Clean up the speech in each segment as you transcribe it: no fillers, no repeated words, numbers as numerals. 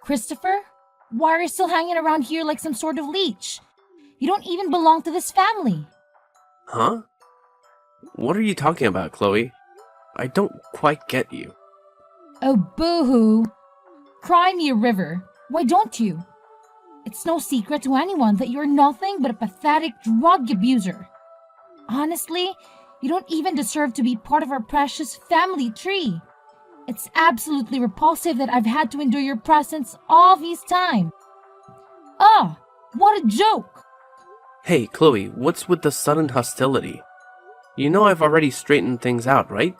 Christopher, why are you still hanging around here like some sort of leech? You don't even belong to this family. Huh? What are you talking about, Chloe? I don't quite get you. Oh, boo-hoo. Cry me a river. Why don't you? It's no secret to anyone that you're nothing but a pathetic drug abuser. Honestly, you don't even deserve to be part of our precious family tree. It's absolutely repulsive that I've had to endure your presence all this time. Ah, what a joke! Hey, Chloe, what's with the sudden hostility? You know I've already straightened things out, right?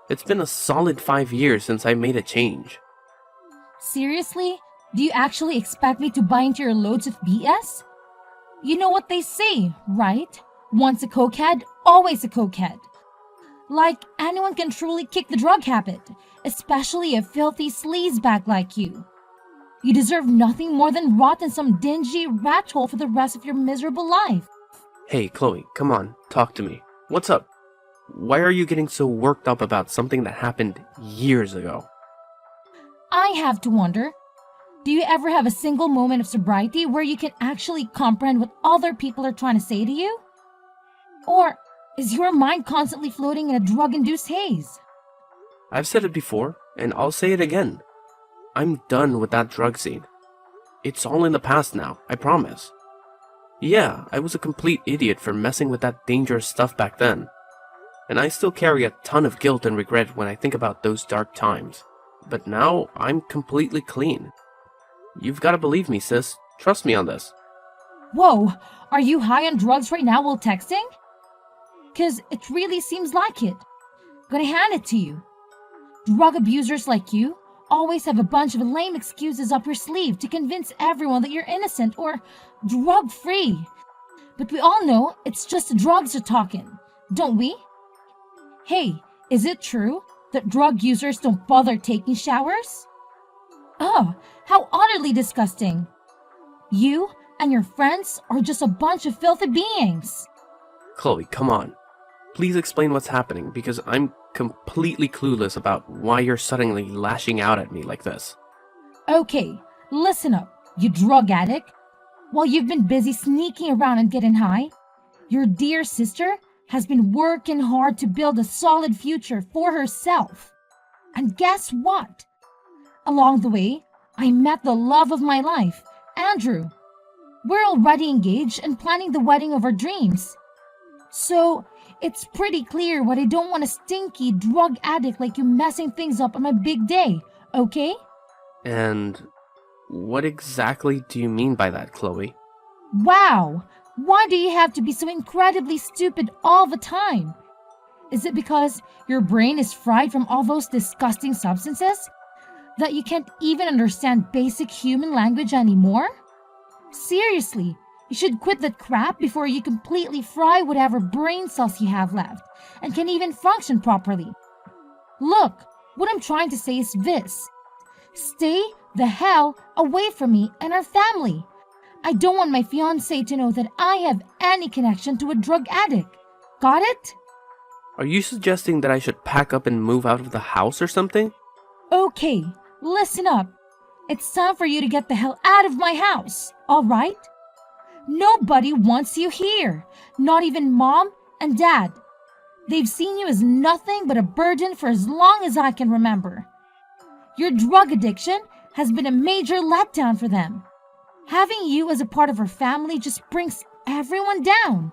It's been a solid 5 years since I made a change. Seriously? Do you actually expect me to buy into your loads of BS? You know what they say, right? Once a cokehead, always a cokehead. Like anyone can truly kick the drug habit, especially a filthy sleazebag like you. You deserve nothing more than rot in some dingy rat hole for the rest of your miserable life. Hey, Chloe, come on, talk to me. What's up? Why are you getting so worked up about something that happened years ago? I have to wonder, do you ever have a single moment of sobriety where you can actually comprehend what other people are trying to say to you? Or is your mind constantly floating in a drug-induced haze? I've said it before, and I'll say it again. I'm done with that drug scene. It's all in the past now, I promise. Yeah, I was a complete idiot for messing with that dangerous stuff back then. And I still carry a ton of guilt and regret when I think about those dark times. But now, I'm completely clean. You've gotta believe me, sis. Trust me on this. Whoa, are you high on drugs right now while texting? 'Cause it really seems like it. Gonna hand it to you. Drug abusers like you always have a bunch of lame excuses up your sleeve to convince everyone that you're innocent or drug-free. But we all know it's just the drugs are talking, don't we? Hey, is it true that drug users don't bother taking showers? Oh, how utterly disgusting. You and your friends are just a bunch of filthy beings. Chloe, come on. Please explain what's happening, because I'm completely clueless about why you're suddenly lashing out at me like this. Okay, listen up, you drug addict. While you've been busy sneaking around and getting high, your dear sister has been working hard to build a solid future for herself. And guess what? Along the way, I met the love of my life, Andrew. We're already engaged and planning the wedding of our dreams. So, it's pretty clear why I don't want a stinky drug addict like you messing things up on my big day, okay? And what exactly do you mean by that, Chloe? Wow! Why do you have to be so incredibly stupid all the time? Is it because your brain is fried from all those disgusting substances that you can't even understand basic human language anymore? Seriously, you should quit that crap before you completely fry whatever brain cells you have left and can even function properly. Look, what I'm trying to say is this. Stay the hell away from me and our family. I don't want my fiancé to know that I have any connection to a drug addict. Got it? Are you suggesting that I should pack up and move out of the house or something? Okay, listen up. It's time for you to get the hell out of my house, all right? Nobody wants you here, not even Mom and Dad. They've seen you as nothing but a burden for as long as I can remember. Your drug addiction has been a major letdown for them. Having you as a part of our family just brings everyone down.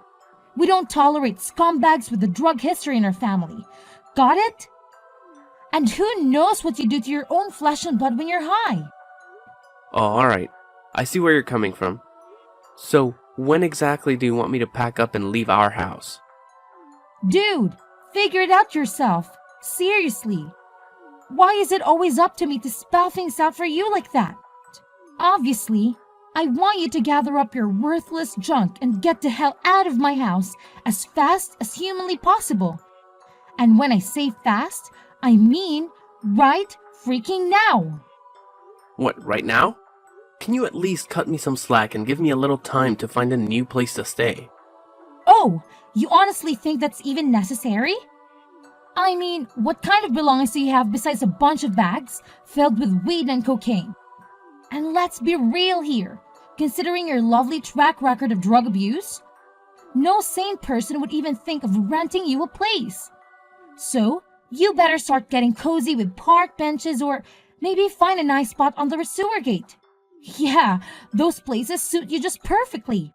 We don't tolerate scumbags with a drug history in our family. Got it? And who knows what you do to your own flesh and blood when you're high? Oh, alright. I see where you're coming from. So, when exactly do you want me to pack up and leave our house? Dude, figure it out yourself. Seriously. Why is it always up to me to spell things out for you like that? Obviously, I want you to gather up your worthless junk and get the hell out of my house as fast as humanly possible. And when I say fast, I mean right freaking now. What, right now? Can you at least cut me some slack and give me a little time to find a new place to stay? Oh, you honestly think that's even necessary? I mean, what kind of belongings do you have besides a bunch of bags filled with weed and cocaine? And let's be real here. Considering your lovely track record of drug abuse, no sane person would even think of renting you a place. So, you better start getting cozy with park benches or maybe find a nice spot on the sewer gate. Yeah, those places suit you just perfectly.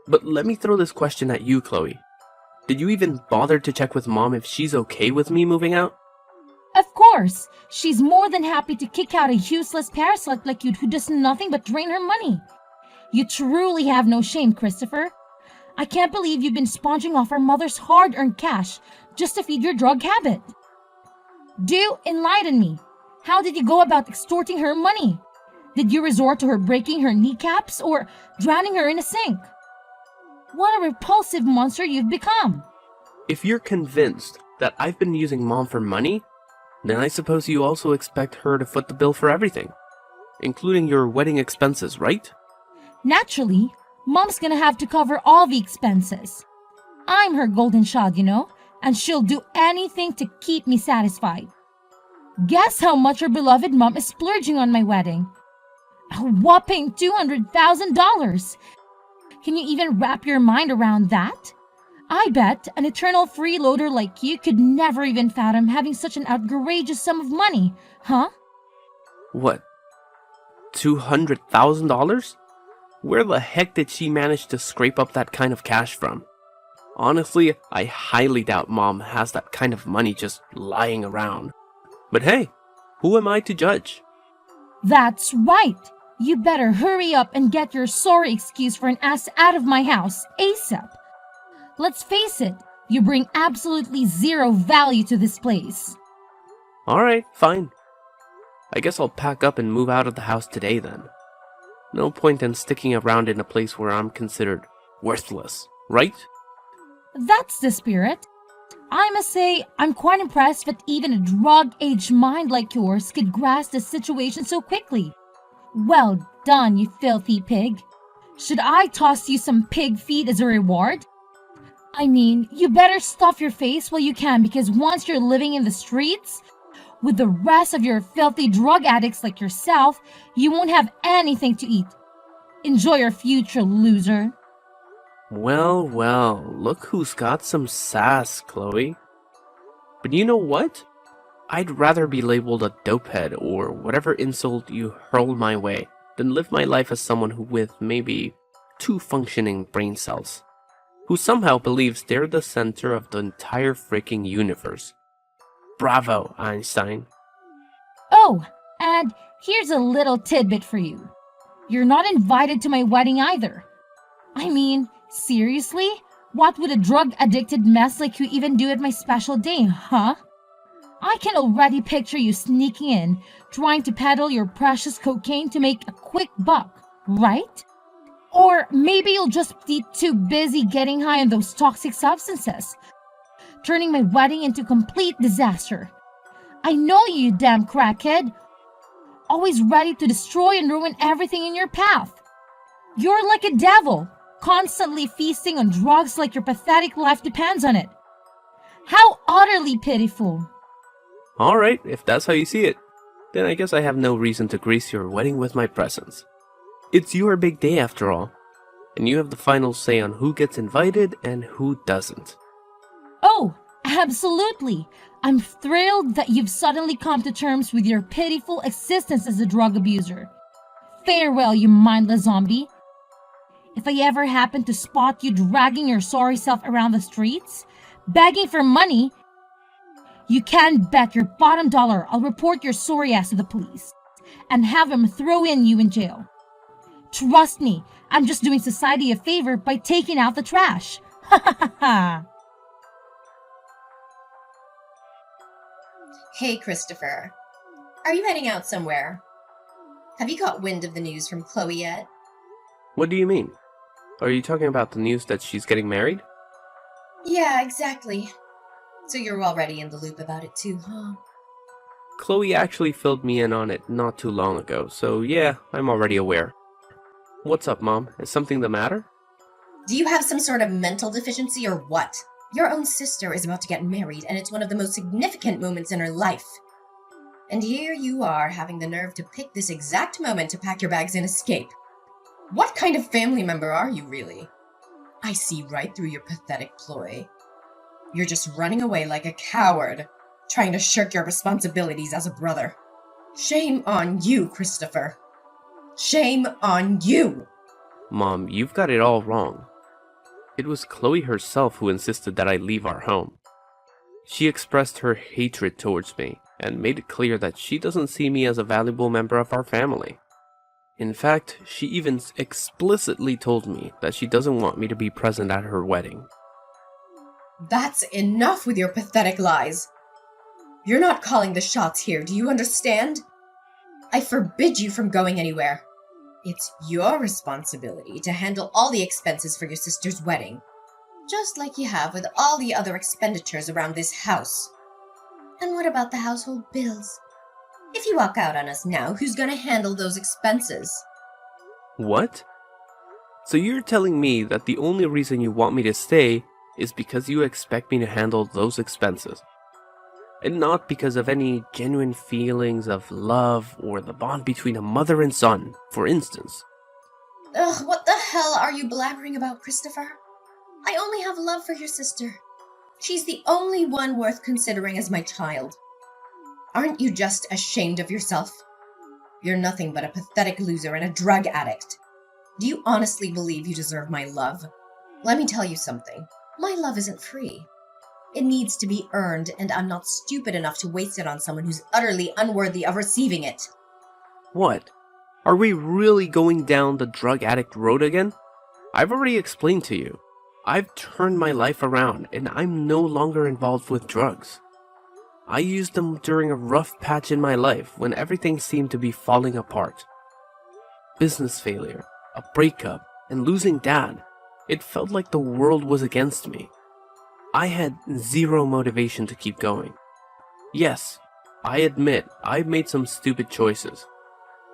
But let me throw this question at you, Chloe. Did you even bother to check with Mom if she's okay with me moving out? Of course, she's more than happy to kick out a useless parasite like you who does nothing but drain her money. You truly have no shame, Christopher. I can't believe you've been sponging off our mother's hard-earned cash just to feed your drug habit. Do enlighten me. How did you go about extorting her money? Did you resort to her breaking her kneecaps or drowning her in a sink? What a repulsive monster you've become. If you're convinced that I've been using Mom for money, then I suppose you also expect her to foot the bill for everything, including your wedding expenses, right? Naturally, Mom's gonna have to cover all the expenses. I'm her golden child, and she'll do anything to keep me satisfied. Guess how much her beloved Mom is splurging on my wedding? A whopping $200,000. Can you even wrap your mind around that? I bet an eternal freeloader like you could never even fathom having such an outrageous sum of money, huh? What? $200,000? Where the heck did she manage to scrape up that kind of cash from? Honestly, I highly doubt Mom has that kind of money just lying around. But hey, who am I to judge? That's right. You better hurry up and get your sorry excuse for an ass out of my house ASAP. Let's face it, you bring absolutely zero value to this place. Alright, fine. I guess I'll pack up and move out of the house today then. No point in sticking around in a place where I'm considered worthless, right? That's the spirit. I must say, I'm quite impressed that even a drug-aged mind like yours could grasp the situation so quickly. Well done, you filthy pig. Should I toss you some pig feed as a reward? I mean, you better stuff your face while you can, because once you're living in the streets with the rest of your filthy drug addicts like yourself, you won't have anything to eat. Enjoy your future, loser. Well, look who's got some sass, Chloe. But you know what? I'd rather be labeled a dopehead or whatever insult you hurl my way than live my life as someone who with maybe 2 functioning brain cells, who somehow believes they're the center of the entire freaking universe. Bravo, Einstein. Oh, and here's a little tidbit for you. You're not invited to my wedding either. I mean, seriously? What would a drug-addicted mess like you even do at my special day, huh? I can already picture you sneaking in, trying to peddle your precious cocaine to make a quick buck, right? Or maybe you'll just be too busy getting high on those toxic substances, turning my wedding into complete disaster. I know you damn crackhead, always ready to destroy and ruin everything in your path. You're like a devil, constantly feasting on drugs like your pathetic life depends on it. How utterly pitiful. Alright, if that's how you see it, then I guess I have no reason to grace your wedding with my presence. It's your big day after all, and you have the final say on who gets invited and who doesn't. Oh, absolutely. I'm thrilled that you've suddenly come to terms with your pitiful existence as a drug abuser. Farewell, you mindless zombie. If I ever happen to spot you dragging your sorry self around the streets, begging for money, you can bet your bottom dollar I'll report your sorry ass to the police and have them throw you in jail. Trust me, I'm just doing society a favor by taking out the trash. Ha ha ha ha. Hey, Christopher. Are you heading out somewhere? Have you got wind of the news from Chloe yet? What do you mean? Are you talking about the news that she's getting married? Yeah, exactly. So you're already in the loop about it too, huh? Chloe actually filled me in on it not too long ago, so yeah, I'm already aware. What's up, Mom? Is something the matter? Do you have some sort of mental deficiency or what? Your own sister is about to get married, and it's one of the most significant moments in her life. And here you are having the nerve to pick this exact moment to pack your bags and escape. What kind of family member are you, really? I see right through your pathetic ploy. You're just running away like a coward, trying to shirk your responsibilities as a brother. Shame on you, Christopher. Shame on you! Mom, you've got it all wrong. It was Chloe herself who insisted that I leave our home. She expressed her hatred towards me and made it clear that she doesn't see me as a valuable member of our family. In fact, she even explicitly told me that she doesn't want me to be present at her wedding. That's enough with your pathetic lies. You're not calling the shots here, do you understand? I forbid you from going anywhere. It's your responsibility to handle all the expenses for your sister's wedding, just like you have with all the other expenditures around this house. And what about the household bills? If you walk out on us now, who's going to handle those expenses? What? So you're telling me that the only reason you want me to stay is because you expect me to handle those expenses, and not because of any genuine feelings of love or the bond between a mother and son, for instance. Ugh, what the hell are you blabbering about, Christopher? I only have love for your sister. She's the only one worth considering as my child. Aren't you just ashamed of yourself? You're nothing but a pathetic loser and a drug addict. Do you honestly believe you deserve my love? Let me tell you something. My love isn't free. It needs to be earned, and I'm not stupid enough to waste it on someone who's utterly unworthy of receiving it. What? Are we really going down the drug addict road again? I've already explained to you. I've turned my life around, and I'm no longer involved with drugs. I used them during a rough patch in my life when everything seemed to be falling apart. Business failure, a breakup, and losing Dad. It felt like the world was against me. I had zero motivation to keep going. Yes, I admit I've made some stupid choices,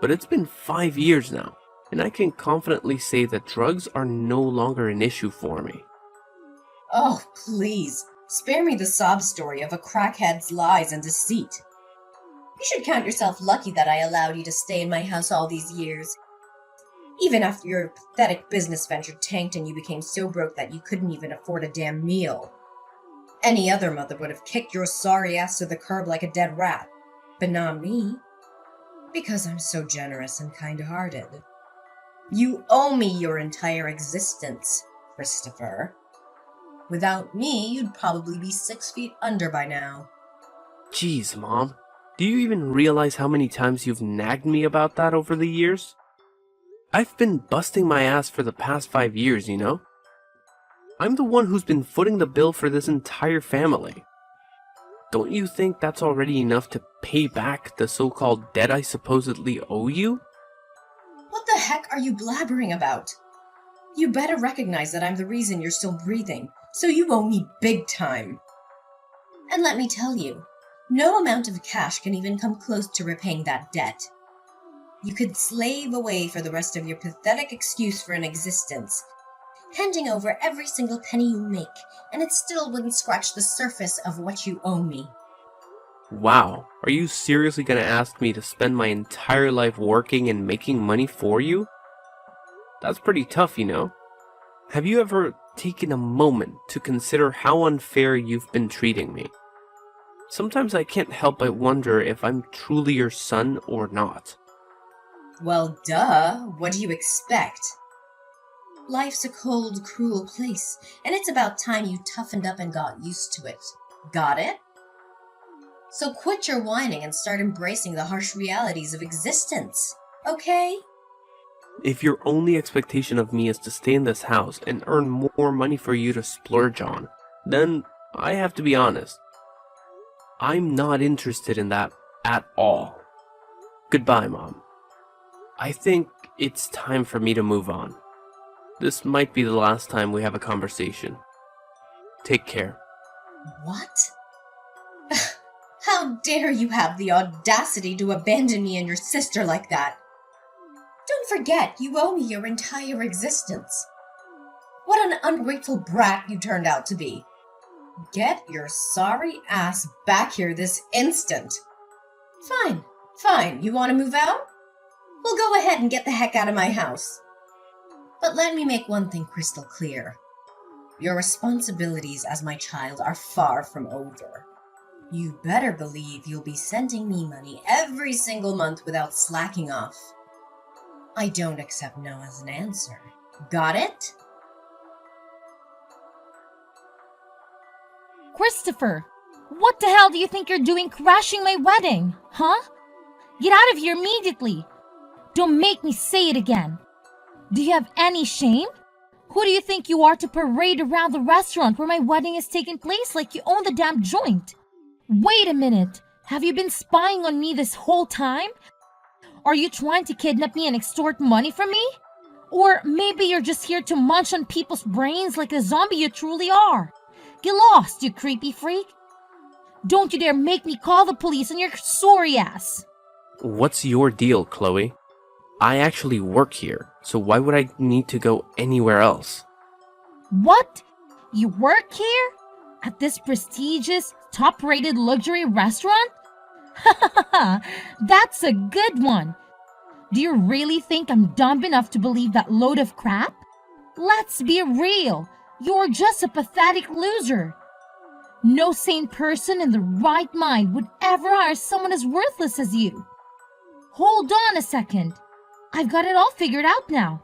but it's been 5 years now, and I can confidently say that drugs are no longer an issue for me. Oh, please, spare me the sob story of a crackhead's lies and deceit. You should count yourself lucky that I allowed you to stay in my house all these years. Even after your pathetic business venture tanked and you became so broke that you couldn't even afford a damn meal. Any other mother would have kicked your sorry ass to the curb like a dead rat, but not me. Because I'm so generous and kind-hearted. You owe me your entire existence, Christopher. Without me, you'd probably be 6 feet under by now. Jeez, Mom. Do you even realize how many times you've nagged me about that over the years? I've been busting my ass for the past 5 years, you know? I'm the one who's been footing the bill for this entire family. Don't you think that's already enough to pay back the so-called debt I supposedly owe you? What the heck are you blabbering about? You better recognize that I'm the reason you're still breathing, so you owe me big time. And let me tell you, no amount of cash can even come close to repaying that debt. You could slave away for the rest of your pathetic excuse for an existence, handing over every single penny you make, and it still wouldn't scratch the surface of what you owe me. Wow, are you seriously gonna ask me to spend my entire life working and making money for you? That's pretty tough, you know? Have you ever taken a moment to consider how unfair you've been treating me? Sometimes I can't help but wonder if I'm truly your son or not. Well, duh. What do you expect? Life's a cold, cruel place, and it's about time you toughened up and got used to it. Got it? So quit your whining and start embracing the harsh realities of existence, okay? If your only expectation of me is to stay in this house and earn more money for you to splurge on, then I have to be honest. I'm not interested in that at all. Goodbye, Mom. I think it's time for me to move on. This might be the last time we have a conversation. Take care. What? How dare you have the audacity to abandon me and your sister like that? Don't forget, you owe me your entire existence. What an ungrateful brat you turned out to be. Get your sorry ass back here this instant. Fine, fine. You want to move out? Well, go ahead and get the heck out of my house. But let me make one thing crystal clear. Your responsibilities as my child are far from over. You better believe you'll be sending me money every single month without slacking off. I don't accept no as an answer. Got it? Christopher, what the hell do you think you're doing crashing my wedding? Huh? Get out of here immediately. Don't make me say it again. Do you have any shame? Who do you think you are to parade around the restaurant where my wedding is taking place like you own the damn joint? Wait a minute. Have you been spying on me this whole time? Are you trying to kidnap me and extort money from me? Or maybe you're just here to munch on people's brains like the zombie you truly are. Get lost, you creepy freak. Don't you dare make me call the police on your sorry ass. What's your deal, Chloe? I actually work here, so why would I need to go anywhere else? What? You work here? At this prestigious, top-rated luxury restaurant? That's a good one. Do you really think I'm dumb enough to believe that load of crap? Let's be real. You're just a pathetic loser. No sane person in the right mind would ever hire someone as worthless as you. Hold on a second. I've got it all figured out now.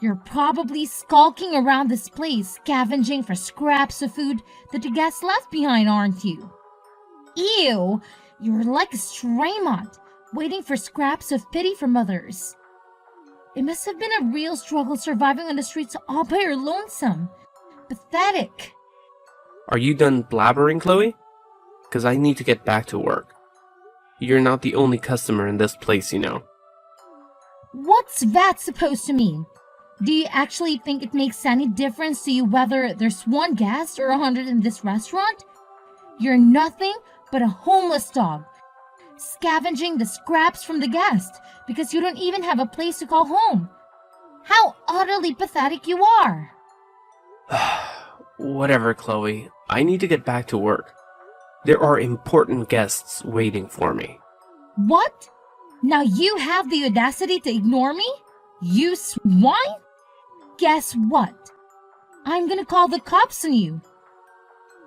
You're probably skulking around this place, scavenging for scraps of food that the guests left behind, aren't you? Ew, you're like a stray mutt, waiting for scraps of pity from others. It must have been a real struggle surviving on the streets all by your lonesome. Pathetic. Are you done blabbering, Chloe? Because I need to get back to work. You're not the only customer in this place, you know. What's that supposed to mean? Do you actually think it makes any difference to you whether there's one guest or 100 in this restaurant? You're nothing but a homeless dog, scavenging the scraps from the guest because you don't even have a place to call home. How utterly pathetic you are. Whatever, Chloe. I need to get back to work. There are important guests waiting for me. What? Now you have the audacity to ignore me? You swine? Guess what? I'm gonna call the cops on you.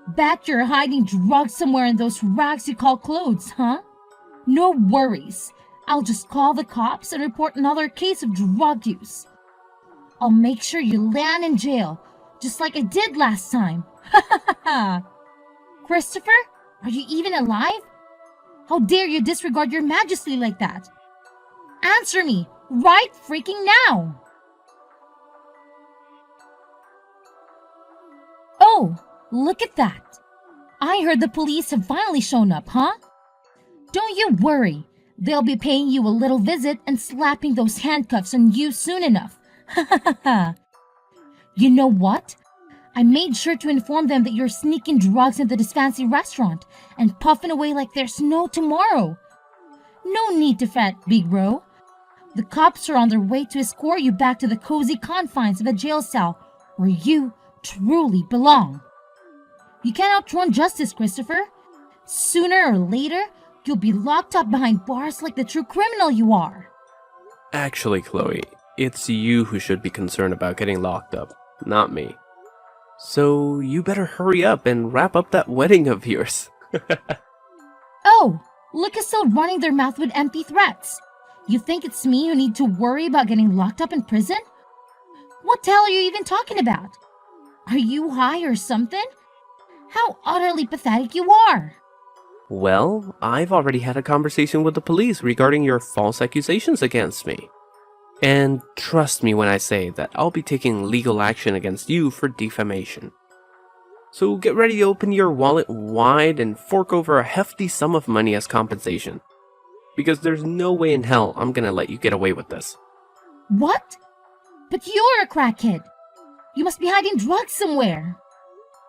Bet you're hiding drugs somewhere in those rags you call clothes, huh? No worries. I'll just call the cops and report another case of drug use. I'll make sure you land in jail, just like I did last time. Ha ha ha ha! Christopher, are you even alive? How dare you disregard your majesty like that? Answer me, right freaking now! Oh, look at that. I heard the police have finally shown up, huh? Don't you worry. They'll be paying you a little visit and slapping those handcuffs on you soon enough. Ha ha ha ha. You know what? I made sure to inform them that you're sneaking drugs into this fancy restaurant and puffing away like there's no tomorrow. No need to fret, big bro. The cops are on their way to escort you back to the cozy confines of a jail cell where you truly belong. You can't outrun justice, Christopher. Sooner or later, you'll be locked up behind bars like the true criminal you are. Actually, Chloe, it's you who should be concerned about getting locked up, not me. So you better hurry up and wrap up that wedding of yours. Oh, look who's still running their mouth with empty threats. You think it's me who need to worry about getting locked up in prison? What the hell are you even talking about? Are you high or something? How utterly pathetic you are. Well, I've already had a conversation with the police regarding your false accusations against me. And trust me when I say that I'll be taking legal action against you for defamation. So get ready to open your wallet wide and fork over a hefty sum of money as compensation. Because there's no way in hell I'm gonna let you get away with this. What? But you're a crackhead. You must be hiding drugs somewhere.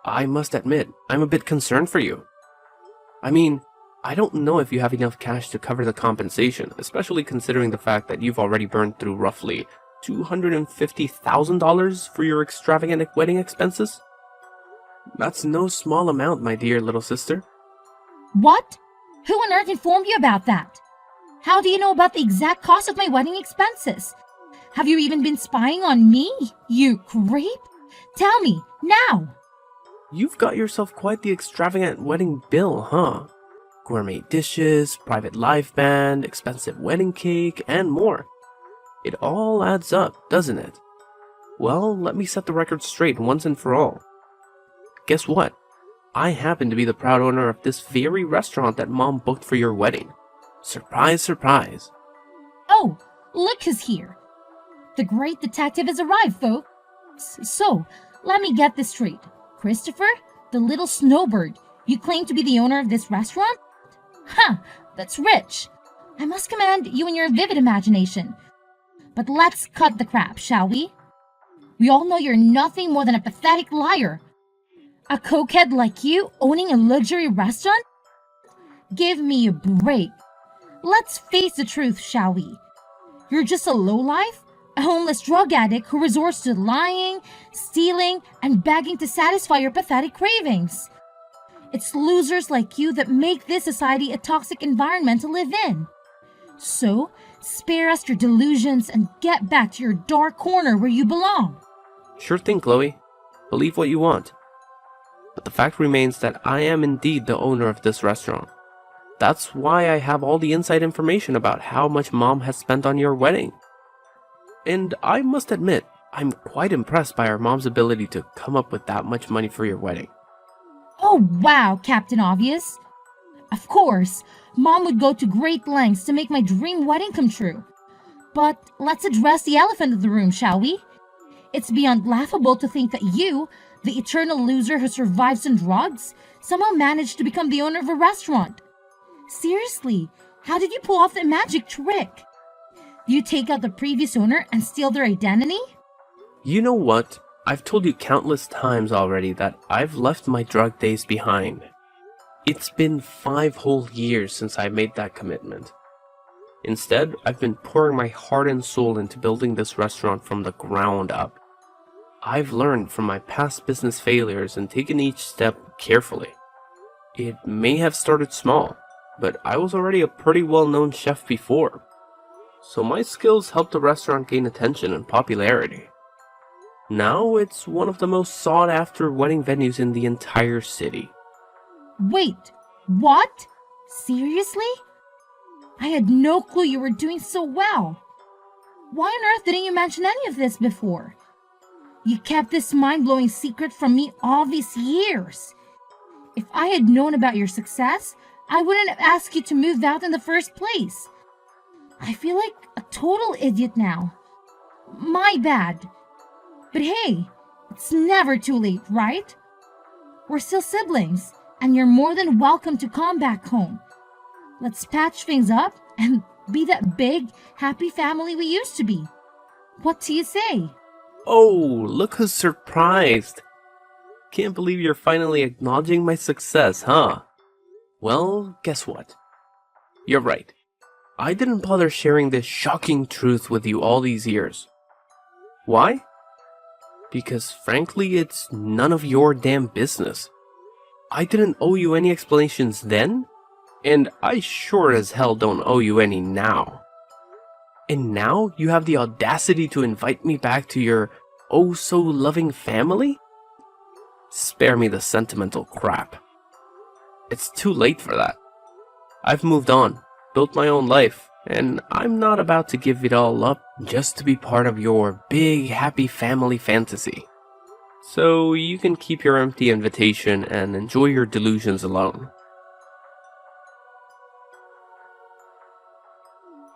I must admit, I'm a bit concerned for you. I mean, I don't know if you have enough cash to cover the compensation, especially considering the fact that you've already burned through roughly $250,000 for your extravagant wedding expenses. That's no small amount, my dear little sister. What? Who on earth informed you about that? How do you know about the exact cost of my wedding expenses? Have you even been spying on me, you creep? Tell me, now! You've got yourself quite the extravagant wedding bill, huh? Gourmet dishes, private live band, expensive wedding cake, and more. It all adds up, doesn't it? Well, let me set the record straight once and for all. Guess what? I happen to be the proud owner of this very restaurant that Mom booked for your wedding. Surprise, surprise. Oh, look who's here. The great detective has arrived, folks. So, let me get this straight. Christopher, the little snowbird, you claim to be the owner of this restaurant? Ha! That's rich. I must commend you and your vivid imagination. But let's cut the crap, shall we? We all know you're nothing more than a pathetic liar. A cokehead like you owning a luxury restaurant? Give me a break. Let's face the truth, shall we? You're just a lowlife, a homeless drug addict who resorts to lying, stealing, and begging to satisfy your pathetic cravings. It's losers like you that make this society a toxic environment to live in. So, spare us your delusions and get back to your dark corner where you belong. Sure thing, Chloe. Believe what you want. But the fact remains that I am indeed the owner of this restaurant. That's why I have all the inside information about how much Mom has spent on your wedding. And I must admit, I'm quite impressed by our mom's ability to come up with that much money for your wedding. Oh wow, Captain Obvious. Of course, Mom would go to great lengths to make my dream wedding come true. But let's address the elephant in the room, shall we? It's beyond laughable to think that you, the eternal loser who survives on drugs, somehow managed to become the owner of a restaurant. Seriously, how did you pull off that magic trick? Do you take out the previous owner and steal their identity? You know what? I've told you countless times already that I've left my drug days behind. It's been 5 whole years since I made that commitment. Instead, I've been pouring my heart and soul into building this restaurant from the ground up. I've learned from my past business failures and taken each step carefully. It may have started small, but I was already a pretty well-known chef before. So my skills helped the restaurant gain attention and popularity. Now it's one of the most sought-after wedding venues in the entire city. Wait, what? Seriously? I had no clue you were doing so well. Why on earth didn't you mention any of this before? You kept this mind-blowing secret from me all these years. If I had known about your success, I wouldn't have asked you to move out in the first place. I feel like a total idiot now. My bad. But hey, it's never too late, right? We're still siblings, and you're more than welcome to come back home. Let's patch things up and be that big, happy family we used to be. What do you say? Oh, look who's surprised. Can't believe you're finally acknowledging my success, huh? Well, guess what? You're right. I didn't bother sharing this shocking truth with you all these years. Why? Because frankly, it's none of your damn business. I didn't owe you any explanations then, and I sure as hell don't owe you any now. And now you have the audacity to invite me back to your oh-so-loving family? Spare me the sentimental crap. It's too late for that. I've moved on, built my own life, and I'm not about to give it all up just to be part of your big, happy family fantasy. So you can keep your empty invitation and enjoy your delusions alone.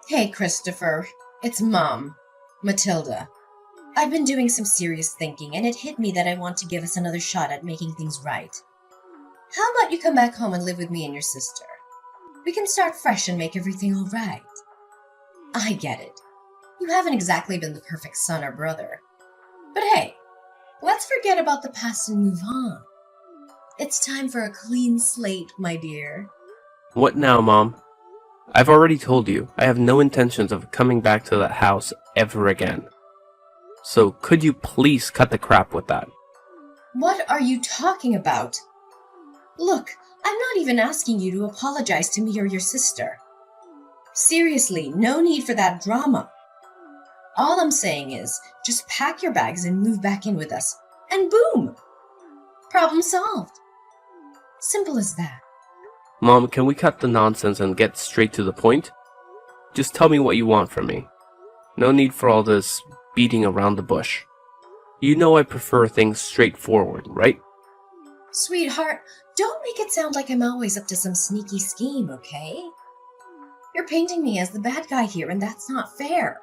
Hey, Christopher. It's Mom, Matilda. I've been doing some serious thinking, and it hit me that I want to give us another shot at making things right. How about you come back home and live with me and your sister? We can start fresh and make everything all right. I get it. You haven't exactly been the perfect son or brother. But hey, let's forget about the past and move on. It's time for a clean slate, my dear. What now, Mom? I've already told you, I have no intentions of coming back to that house ever again. So could you please cut the crap with that? What are you talking about? Look, I'm not even asking you to apologize to me or your sister. Seriously, no need for that drama. All I'm saying is, just pack your bags and move back in with us. And boom! Problem solved. Simple as that. Mom, can we cut the nonsense and get straight to the point? Just tell me what you want from me. No need for all this beating around the bush. You know I prefer things straightforward, right? Sweetheart, don't make it sound like I'm always up to some sneaky scheme, okay? You're painting me as the bad guy here, and that's not fair.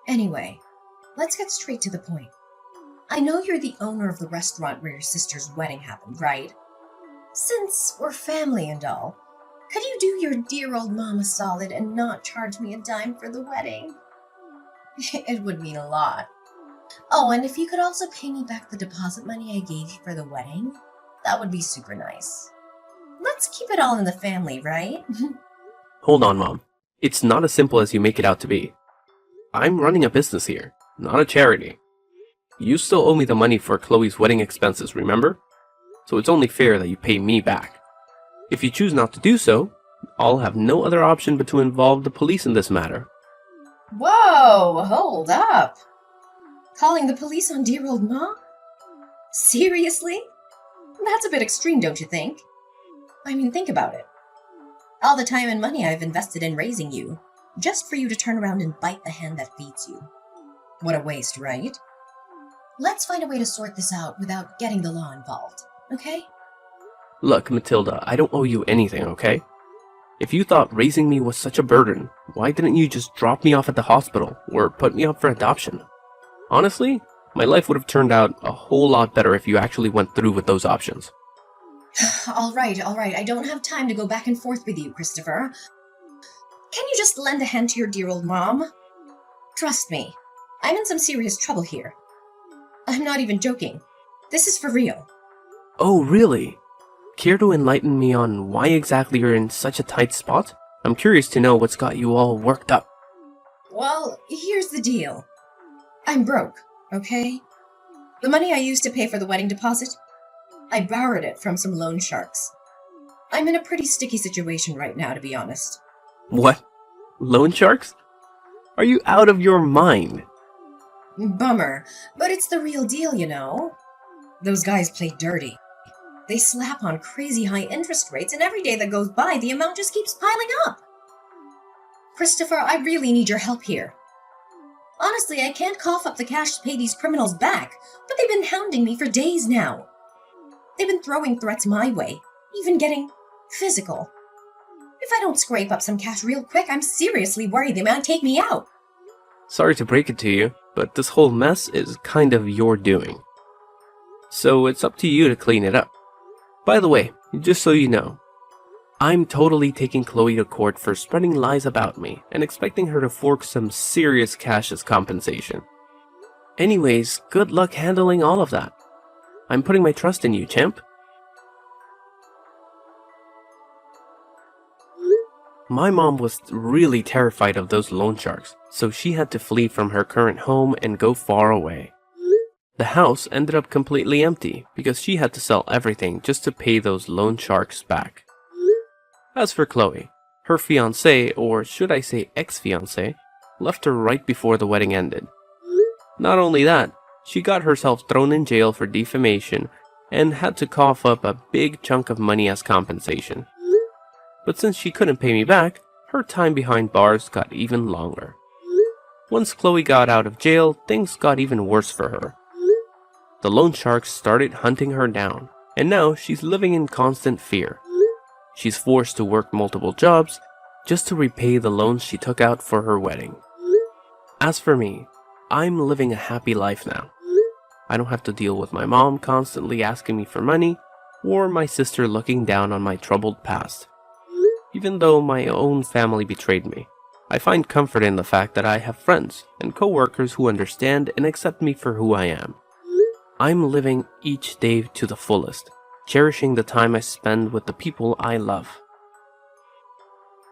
Anyway, let's get straight to the point. I know you're the owner of the restaurant where your sister's wedding happened, right? Since we're family and all, could you do your dear old mom a solid and not charge me a dime for the wedding? It would mean a lot. Oh, and if you could also pay me back the deposit money I gave you for the wedding, that would be super nice. Let's keep it all in the family, right? Hold on, Mom. It's not as simple as you make it out to be. I'm running a business here, not a charity. You still owe me the money for Chloe's wedding expenses, remember? So it's only fair that you pay me back. If you choose not to do so, I'll have no other option but to involve the police in this matter. Whoa, hold up. Calling the police on dear old Ma? Seriously? That's a bit extreme, don't you think? I mean, think about it. All the time and money I've invested in raising you, just for you to turn around and bite the hand that feeds you. What a waste, right? Let's find a way to sort this out without getting the law involved, okay? Look, Matilda, I don't owe you anything, okay? If you thought raising me was such a burden, why didn't you just drop me off at the hospital or put me up for adoption? Honestly, my life would have turned out a whole lot better if you actually went through with those options. All right. I don't have time to go back and forth with you, Christopher. Can you just lend a hand to your dear old mom? Trust me, I'm in some serious trouble here. I'm not even joking. This is for real. Oh, really? Care to enlighten me on why exactly you're in such a tight spot? I'm curious to know what's got you all worked up. Well, here's the deal. I'm broke, okay? The money I used to pay for the wedding deposit, I borrowed it from some loan sharks. I'm in a pretty sticky situation right now, to be honest. What? Loan sharks? Are you out of your mind? Bummer, but it's the real deal, you know? Those guys play dirty. They slap on crazy high interest rates, and every day that goes by, the amount just keeps piling up. Christopher, I really need your help here. Honestly, I can't cough up the cash to pay these criminals back, but they've been hounding me for days now. They've been throwing threats my way, even getting physical. If I don't scrape up some cash real quick, I'm seriously worried they might take me out. Sorry to break it to you, but this whole mess is kind of your doing. So it's up to you to clean it up. By the way, just so you know, I'm totally taking Chloe to court for spreading lies about me and expecting her to fork some serious cash as compensation. Anyways, good luck handling all of that. I'm putting my trust in you, champ. My mom was really terrified of those loan sharks, so she had to flee from her current home and go far away. The house ended up completely empty because she had to sell everything just to pay those loan sharks back. As for Chloe, her fiancé, or should I say ex-fiancé, left her right before the wedding ended. Not only that, she got herself thrown in jail for defamation and had to cough up a big chunk of money as compensation. But since she couldn't pay me back, her time behind bars got even longer. Once Chloe got out of jail, things got even worse for her. The loan sharks started hunting her down, and now she's living in constant fear. She's forced to work multiple jobs just to repay the loans she took out for her wedding. As for me, I'm living a happy life now. I don't have to deal with my mom constantly asking me for money, or my sister looking down on my troubled past. Even though my own family betrayed me, I find comfort in the fact that I have friends and coworkers who understand and accept me for who I am. I'm living each day to the fullest, cherishing the time I spend with the people I love.